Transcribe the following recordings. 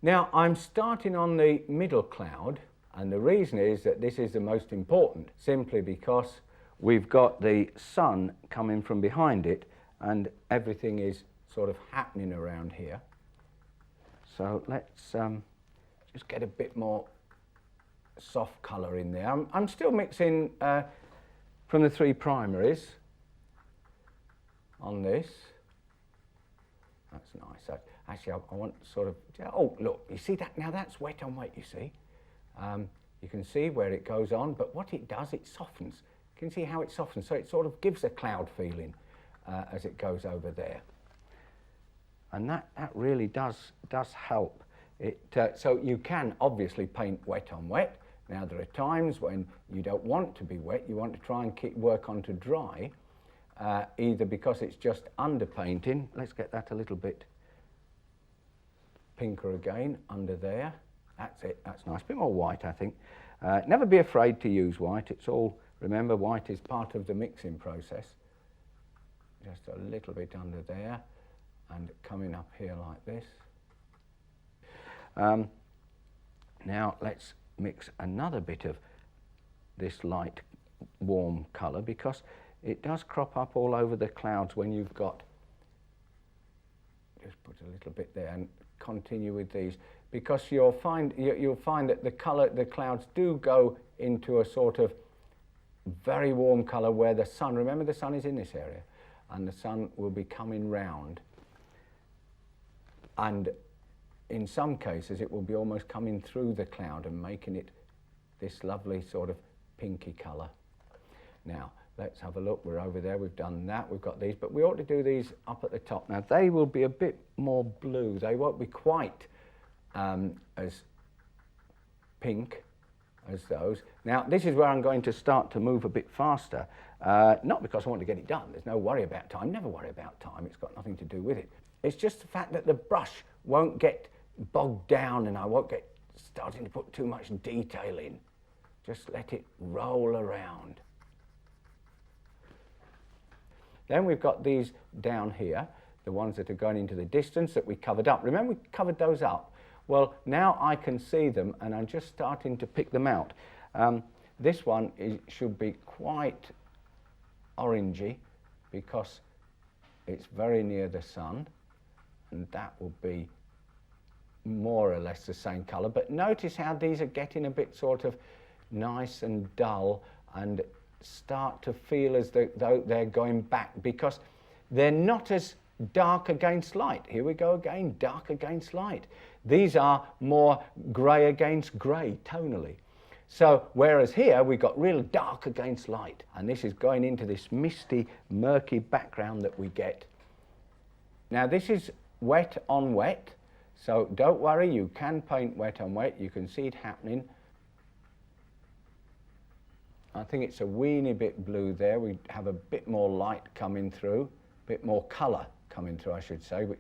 Now I'm starting on the middle cloud, and the reason is that this is the most important, simply because we've got the sun coming from behind it and everything is sort of happening around here. So let's just get a bit more soft colour in there. I'm still mixing from the 3 primaries on this. That's nice. Actually, I want sort of, oh look, you see that? Now that's wet on wet, you see. You can see where it goes on, but what it does, it softens. You can see how it softens, so it sort of gives a cloud feeling as it goes over there. And that really does help. So you can obviously paint wet on wet. Now there are times when you don't want to be wet, you want to try and work on to dry, either because it's just underpainting. Let's get that a little bit pinker again, under there. That's it, that's nice. A bit more white, I think. Never be afraid to use white. It's all, remember, white is part of the mixing process. Just a little bit under there and coming up here like this. Now let's mix another bit of this light warm colour, because it does crop up all over the clouds when you've got, just put a little bit there and continue with these, because you'll find that the clouds do go into a sort of very warm colour where the sun, remember the sun is in this area, and the sun will be coming round, and in some cases it will be almost coming through the cloud and making it this lovely sort of pinky colour. Now let's have a look. We're over there, we've done that, we've got these, but we ought to do these up at the top. Now they will be a bit more blue, they won't be quite as pink as those. Now this is where I'm going to start to move a bit faster, not because I want to get it done, there's no worry about time, never worry about time, it's got nothing to do with it. It's just the fact that the brush won't get bogged down and I won't get starting to put too much detail in. Just let it roll around. Then we've got these down here, the ones that are going into the distance that we covered up. Remember we covered those up? Well, now I can see them and I'm just starting to pick them out. This one should be quite orangey because it's very near the sun, and that will be more or less the same colour. But notice how these are getting a bit sort of nice and dull and start to feel as though they're going back, because they're not as dark against light. Here we go again, dark against light. These are more grey against grey tonally. So whereas here we've got real dark against light, and this is going into this misty, murky background that we get. Now this is wet on wet, so don't worry, you can paint wet on wet, you can see it happening. I think it's a weeny bit blue there. We have a bit more light coming through, a bit more colour coming through, I should say, which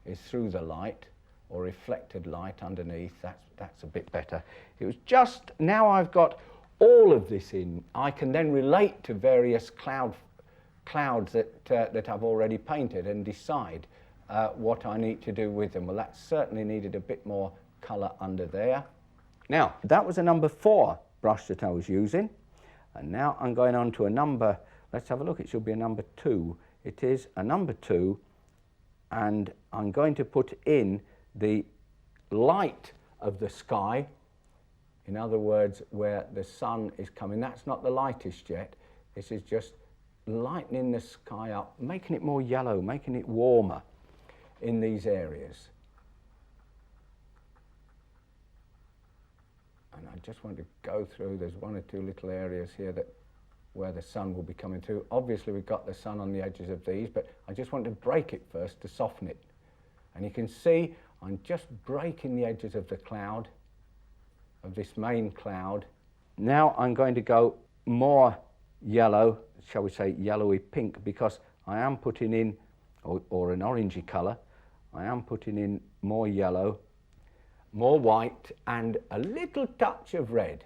is through the light, or reflected light underneath. That's a bit better. It was just, now I've got all of this in, I can then relate to various clouds that I've already painted and decide what I need to do with them. Well, that certainly needed a bit more colour under there. Now, that was a number 4 brush that I was using. And now I'm going on to a number, let's have a look, it should be a number 2. It is a number 2, and I'm going to put in the light of the sky, in other words, where the sun is coming. That's not the lightest yet, this is just lightening the sky up, making it more yellow, making it warmer in these areas. And I just want to go through, there's 1 or 2 little areas here where the sun will be coming through. Obviously we've got the sun on the edges of these, but I just want to break it first to soften it. And you can see I'm just breaking the edges of the cloud, of this main cloud. Now I'm going to go more yellow, shall we say yellowy pink, because I am putting in, or an orangey colour, I am putting in more yellow, more white, and a little touch of red.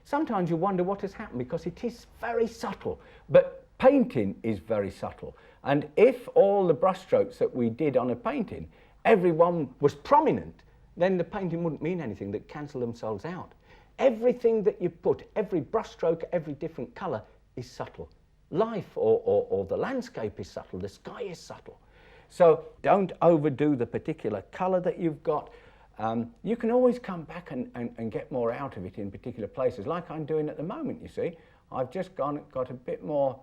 Sometimes you wonder what has happened, because it is very subtle, but painting is very subtle. And if all the brushstrokes that we did on a painting, everyone was prominent, then the painting wouldn't mean anything. They'd cancel themselves out. Everything that you put, every brushstroke, every different colour is subtle. Life or the landscape is subtle, the sky is subtle. So don't overdo the particular colour that you've got. You can always come back and get more out of it in particular places, like I'm doing at the moment, you see. I've just got a bit more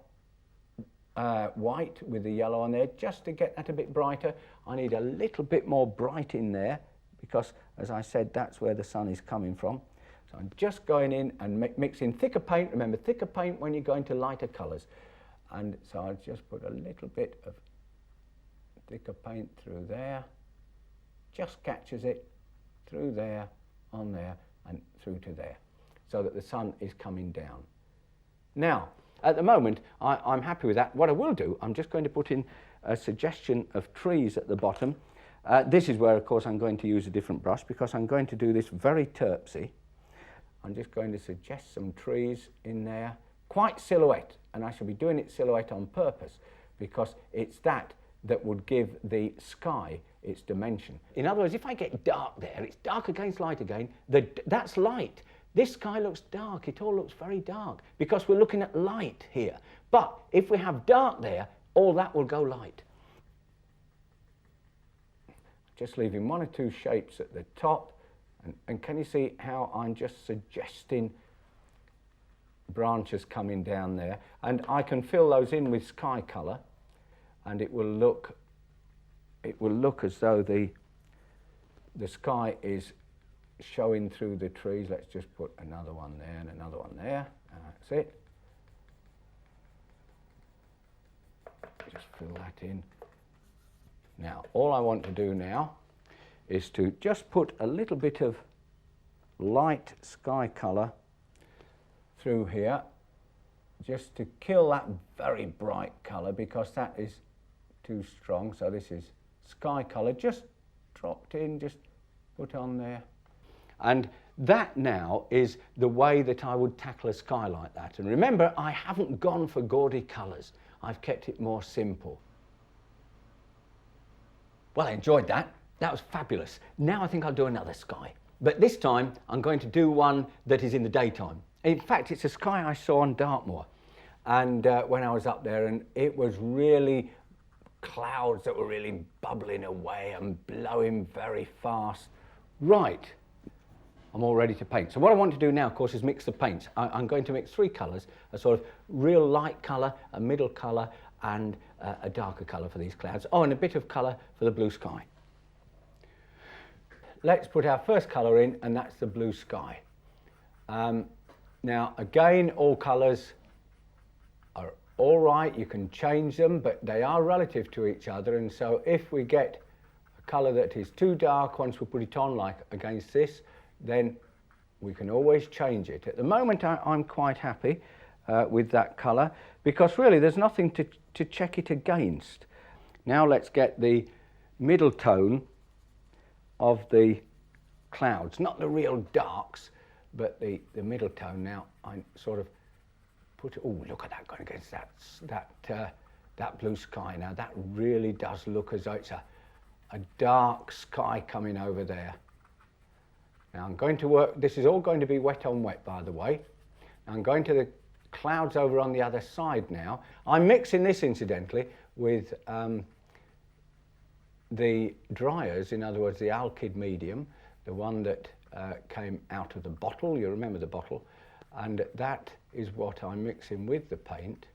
white with the yellow on there, just to get that a bit brighter. I need a little bit more bright in there, because, as I said, that's where the sun is coming from. So I'm just going in and mixing thicker paint. Remember, thicker paint when you're going to lighter colours. And so I'll just put a little bit of thicker paint through there, just catches it through there, on there, and through to there, so that the sun is coming down. Now, at the moment, I'm happy with that. What I will do, I'm just going to put in a suggestion of trees at the bottom. This is where, of course, I'm going to use a different brush, because I'm going to do this very terpsy. I'm just going to suggest some trees in there, quite silhouette, and I shall be doing it silhouette on purpose, because it's that would give the sky its dimension. In other words, if I get dark there, it's dark against light again, that's light. This sky looks dark, it all looks very dark, because we're looking at light here. But if we have dark there, all that will go light. Just leaving one or two shapes at the top, and can you see how I'm just suggesting branches coming down there? And I can fill those in with sky colour, and it will look as though the sky is showing through the trees. Let's just put another one there and another one there, and that's it. Just fill that in. Now, all I want to do now is to just put a little bit of light sky colour through here, just to kill that very bright colour, because that is too strong. So this is sky colour, just dropped in, just put on there. And that now is the way that I would tackle a sky like that. And remember, I haven't gone for gaudy colours. I've kept it more simple. Well, I enjoyed that. That was fabulous. Now I think I'll do another sky. But this time I'm going to do one that is in the daytime. In fact, it's a sky I saw on Dartmoor, and when I was up there, and it was really clouds that were really bubbling away and blowing very fast. Right, I'm all ready to paint. So what I want to do now, of course, is mix the paints. I'm going to mix three colours, a sort of real light colour, a middle colour, and a darker colour for these clouds. Oh, and a bit of colour for the blue sky. Let's put our first colour in, and that's the blue sky. Now, again, all colours are all right. You can change them, but they are relative to each other. And so if we get a colour that is too dark, once we put it on, like against this, then we can always change it. At the moment, I'm quite happy with that colour, because really there's nothing to check it against. Now let's get the middle tone of the clouds, not the real darks, but the middle tone. Now I sort of put it, oh, look at that going against that blue sky. Now that really does look as though it's a dark sky coming over there. Now I'm going to work, this is all going to be wet on wet, by the way. Now I'm going to the clouds over on the other side now. I'm mixing this, incidentally, with the dryers, in other words, the Alkyd medium, the one that came out of the bottle. You remember the bottle, and that is what I'm mixing with the paint,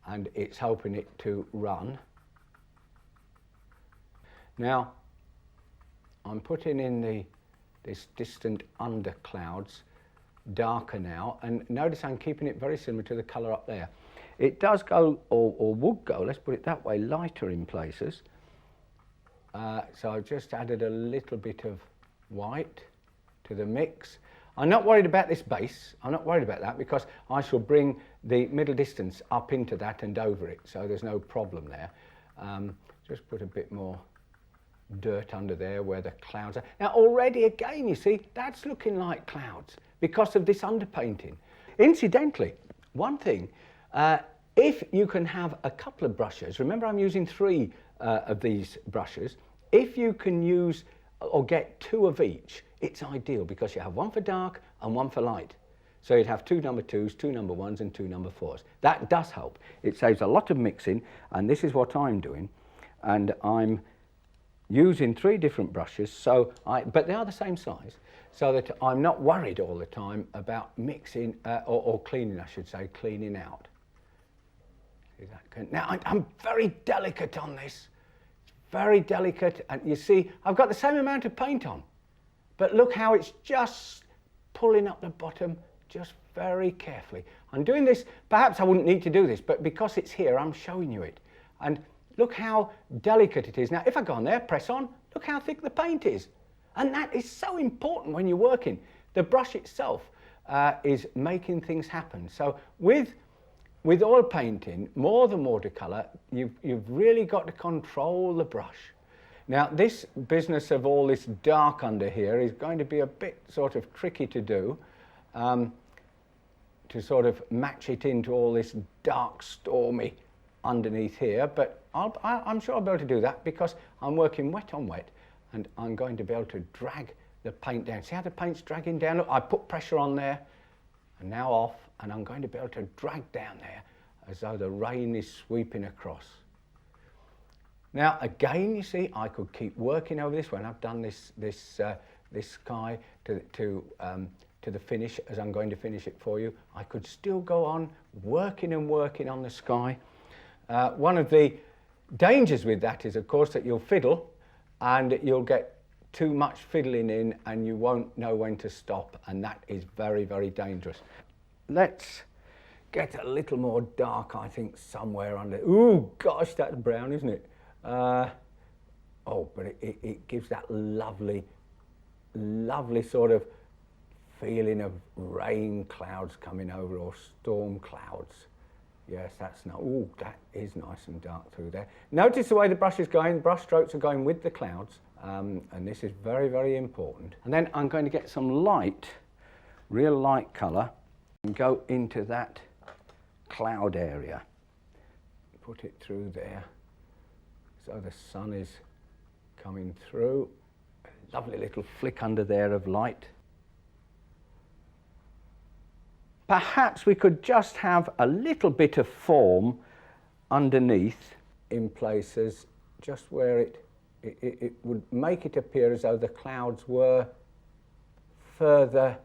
and it's helping it to run. Now I'm putting in this distant under clouds darker now, and notice I'm keeping it very similar to the colour up there. It does go, or would go, let's put it that way, lighter in places. So I've just added a little bit of white to the mix. I'm not worried about this base. I'm not worried about that, because I shall bring the middle distance up into that and over it, so there's no problem there. Just put a bit more dirt under there where the clouds are. Now already again, you see, that's looking like clouds because of this underpainting. Incidentally, one thing, if you can have a couple of brushes, remember I'm using three of these brushes, if you can use or get 2 of each, it's ideal because you have 1 for dark and 1 for light. So you'd have 2 number 2s, 2 number 1s and 2 number 4s. That does help. It saves a lot of mixing, and this is what I'm doing. And I'm using 3 different brushes, but they are the same size, so that I'm not worried all the time about mixing, or cleaning, I should say, cleaning out. Now, I'm very delicate on this, very delicate, and you see, I've got the same amount of paint on, but look how it's just pulling up the bottom, just very carefully. I'm doing this, perhaps I wouldn't need to do this, but because it's here, I'm showing you it. And look how delicate it is. Now, if I go on there, press on, look how thick the paint is. And that is so important when you're working. The brush itself is making things happen. So with oil painting, more than watercolour, you've really got to control the brush. Now, this business of all this dark under here is going to be a bit sort of tricky to do, to sort of match it into all this dark, stormy underneath here, but I'm sure I'll be able to do that because I'm working wet on wet, and I'm going to be able to drag the paint down. See how the paint's dragging down? Look, I put pressure on there, and now off, and I'm going to be able to drag down there as though the rain is sweeping across. Now, again, you see, I could keep working over this when I've done this sky to the finish, as I'm going to finish it for you. I could still go on working and working on the sky. One of the dangers with that is, of course, that you'll fiddle and you'll get too much fiddling in and you won't know when to stop, and that is very, very dangerous. Let's get a little more dark, I think, somewhere under. Ooh, gosh, that's brown, isn't it? Oh, but it gives that lovely, lovely sort of feeling of rain clouds coming over, or storm clouds. Yes, that's not. Ooh, that is nice and dark through there. Notice the way the brush is going. Brush strokes are going with the clouds, and this is very, very important. And then I'm going to get some light, real light colour, and go into that cloud area. Put it through there, so the sun is coming through. A lovely little flick under there of light. Perhaps we could just have a little bit of form underneath in places, just where it would make it appear as though the clouds were further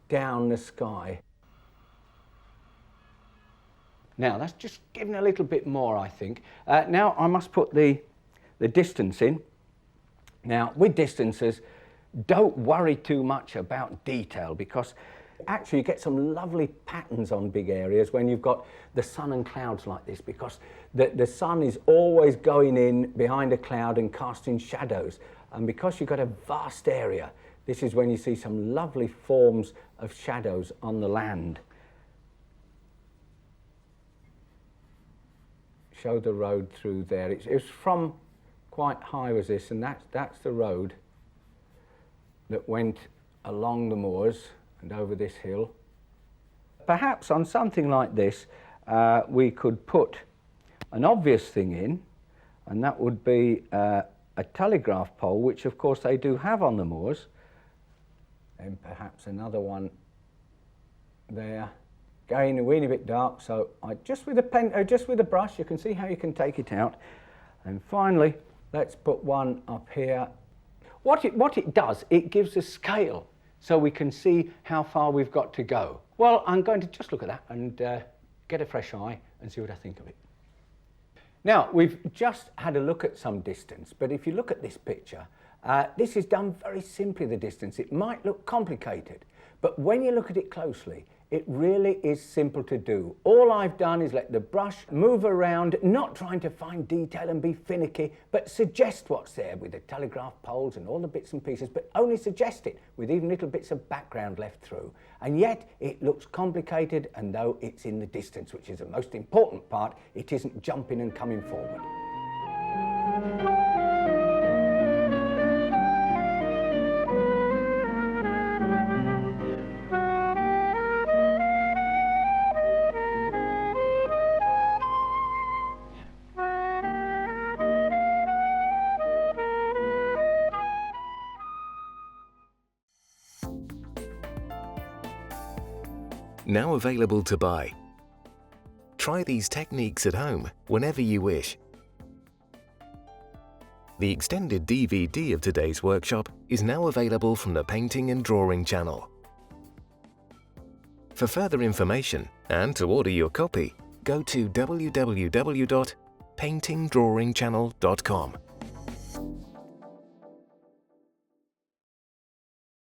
down the sky. Now, that's just giving a little bit more, I think. Now I must put the distance in. Now, with distances, don't worry too much about detail, because actually you get some lovely patterns on big areas when you've got the sun and clouds like this, because the sun is always going in behind a cloud and casting shadows, and because you've got a vast area, this is when you see some lovely forms of shadows on the land. Show the road through there. It's from quite high was this, and that's the road that went along the moors and over this hill. Perhaps on something like this we could put an obvious thing in, and that would be a telegraph pole, which of course they do have on the moors, and perhaps another one there. Again, a weeny bit dark, so just with a brush, you can see how you can take it out. And finally, let's put one up here. What it does, it gives a scale, so we can see how far we've got to go. Well, I'm going to just look at that and get a fresh eye and see what I think of it. Now, we've just had a look at some distance, but if you look at this picture, this is done very simply, the distance. It might look complicated, but when you look at it closely, it really is simple to do. All I've done is let the brush move around, not trying to find detail and be finicky, but suggest what's there with the telegraph poles and all the bits and pieces, but only suggest it with even little bits of background left through. And yet it looks complicated, and though it's in the distance, which is the most important part, it isn't jumping and coming forward. now available to buy. Try these techniques at home whenever you wish. The extended DVD of today's workshop is now available from the Painting and Drawing channel. For further information and to order your copy, go to www.paintingdrawingchannel.com.